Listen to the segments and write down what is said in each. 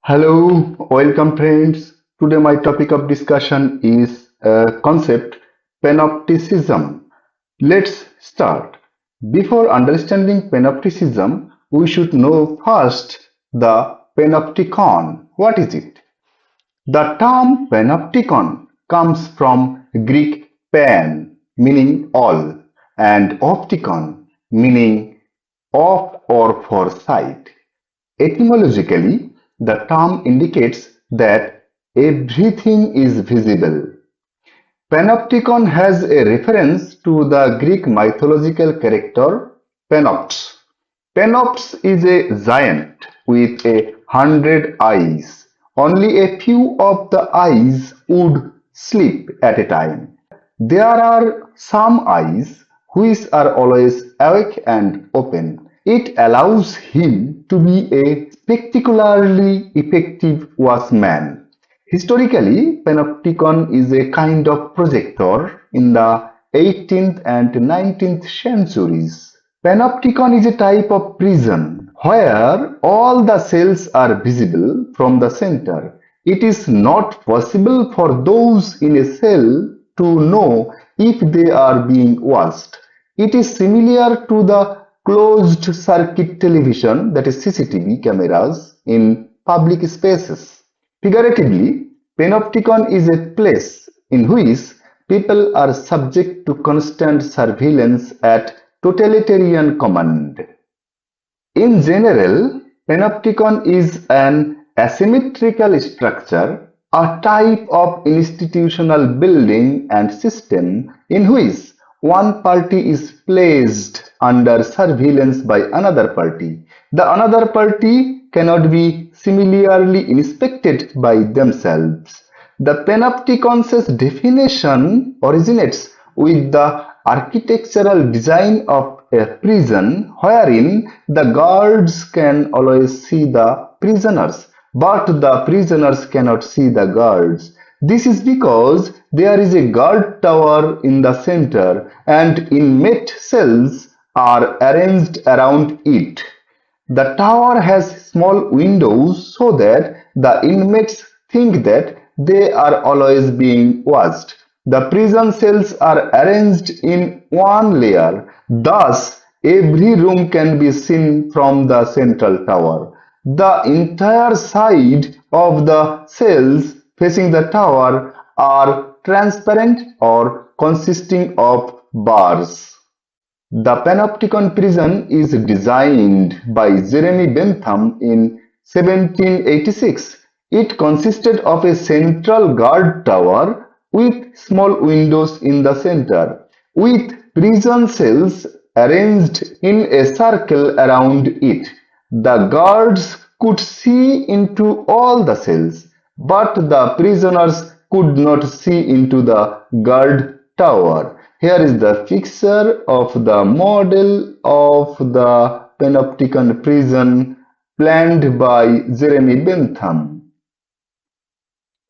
Hello, welcome friends. Today my topic of discussion is concept Panopticism. Let's start. Before understanding Panopticism, we should know first the Panopticon. What is it? The term Panopticon comes from Greek pan, meaning all, and opticon, meaning of or for sight. Etymologically, the term indicates that everything is visible. Panopticon has a reference to the Greek mythological character Panopts. Panopts is a giant with 100 eyes. Only a few of the eyes would sleep at a time. There are some eyes which are always awake and open. It allows him to be a spectacularly effective watchman. Historically, Panopticon is a kind of projector in the 18th and 19th centuries. Panopticon is a type of prison where all the cells are visible from the center. It is not possible for those in a cell to know if they are being watched. It is similar to the closed circuit television, that is CCTV cameras in public spaces. Figuratively, Panopticon is a place in which people are subject to constant surveillance at totalitarian command. In general, Panopticon is an asymmetrical structure, a type of institutional building and system in which one party is placed under surveillance by another party. The another party cannot be similarly inspected by themselves. The Panopticon's definition originates with the architectural design of a prison wherein the guards can always see the prisoners, but the prisoners cannot see the guards. This is because there is a guard tower in the center and inmate cells are arranged around it. The tower has small windows so that the inmates think that they are always being watched. The prison cells are arranged in one layer, thus every room can be seen from the central tower. The entire side of the cells facing the tower are transparent or consisting of bars. The Panopticon prison is designed by Jeremy Bentham in 1786. It consisted of a central guard tower with small windows in the center, with prison cells arranged in a circle around it. The guards could see into all the cells, but the prisoners could not see into the guard tower. Here is the picture of the model of the Panopticon prison planned by Jeremy Bentham.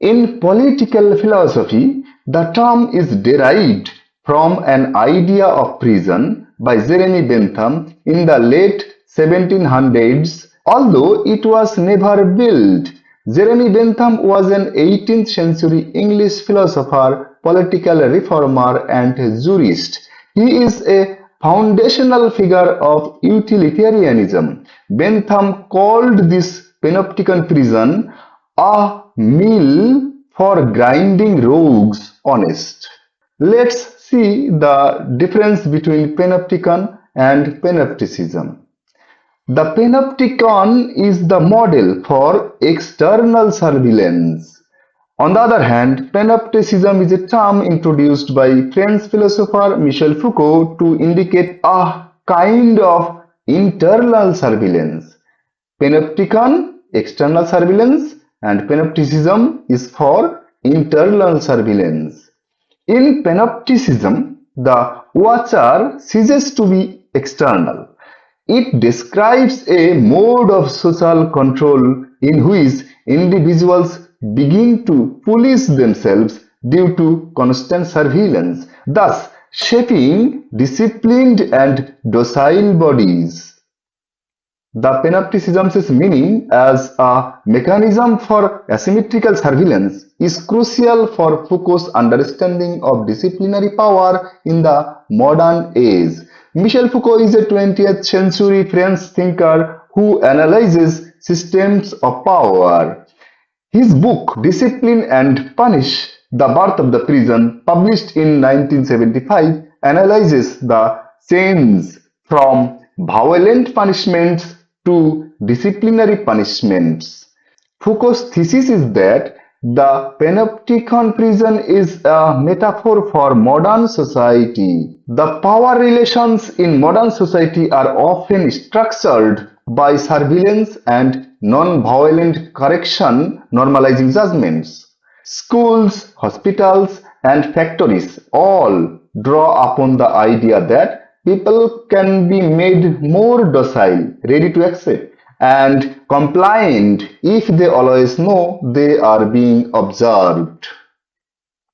In political philosophy, the term is derived from an idea of prison by Jeremy Bentham in the late 1700s, although it was never built. Jeremy Bentham was an 18th century English philosopher, political reformer, and jurist. He is a foundational figure of utilitarianism. Bentham called this Panopticon prison a mill for grinding rogues honest. Let's see the difference between Panopticon and Panopticism. The Panopticon is the model for external surveillance. On the other hand, Panopticism is a term introduced by French philosopher Michel Foucault to indicate a kind of internal surveillance. Panopticon, external surveillance, and Panopticism is for internal surveillance. In Panopticism, the watcher ceases to be external. It describes a mode of social control in which individuals begin to police themselves due to constant surveillance, thus shaping disciplined and docile bodies. The Panopticism's meaning as a mechanism for asymmetrical surveillance is crucial for Foucault's understanding of disciplinary power in the modern age. Michel Foucault is a 20th century French thinker who analyzes systems of power. His book Discipline and Punish: The Birth of the Prison, published in 1975, analyzes the change from violent punishments to disciplinary punishments. Foucault's thesis is that the Panopticon prison is a metaphor for modern society. The power relations in modern society are often structured by surveillance and non-violent correction, normalizing judgments. Schools, hospitals, and factories all draw upon the idea that people can be made more docile, ready to accept, and compliant if they always know they are being observed.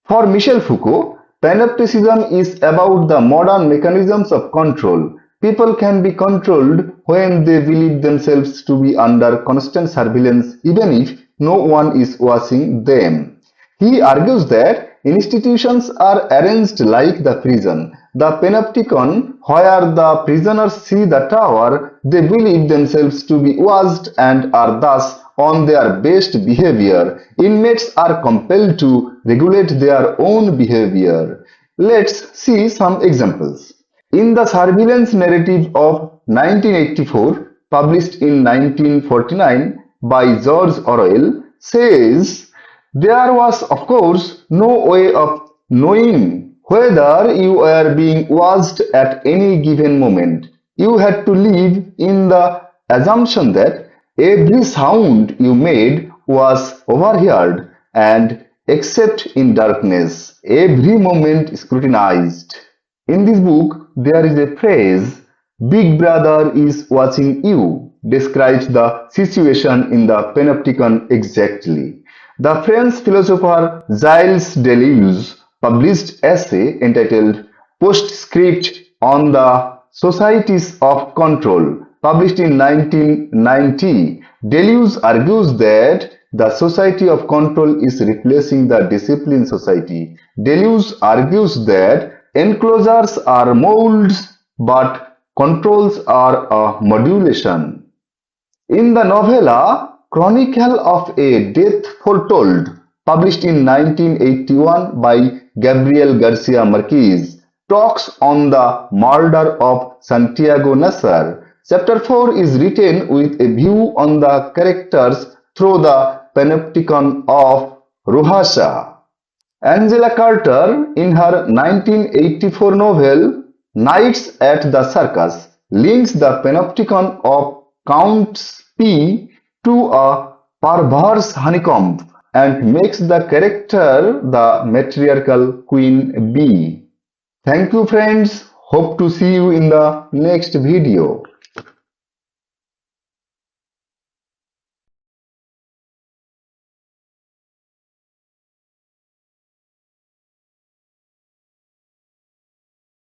For Michel Foucault, Panopticism is about the modern mechanisms of control. People can be controlled when they believe themselves to be under constant surveillance, even if no one is watching them. He argues that institutions are arranged like the prison. The Panopticon, where the prisoners see the tower, they believe themselves to be watched and are thus on their best behavior. Inmates are compelled to regulate their own behavior. Let's see some examples. In the surveillance narrative of 1984, published in 1949 by George Orwell, says, there was, of course, no way of knowing whether you were being watched at any given moment. You had to live in the assumption that every sound you made was overheard and, except in darkness, every moment scrutinized. In this book, there is a phrase, "Big Brother is watching you," describes the situation in the Panopticon exactly. The French philosopher Gilles Deleuze published essay entitled Postscript on the Societies of Control, published in 1990. Deleuze argues that the society of control is replacing the disciplined society. Deleuze argues that enclosures are molds, but controls are a modulation. In the novella Chronicle of a Death Foretold, published in 1981 by Gabriel Garcia Marquez, talks on the murder of Santiago Nasser. Chapter 4 is written with a view on the characters through the Panopticon of Rohasha. Angela Carter, in her 1984 novel Nights at the Circus, links the Panopticon of Count P to a perverse honeycomb and makes the character the matriarchal Queen Bee. Thank you friends. Hope to see you in the next video.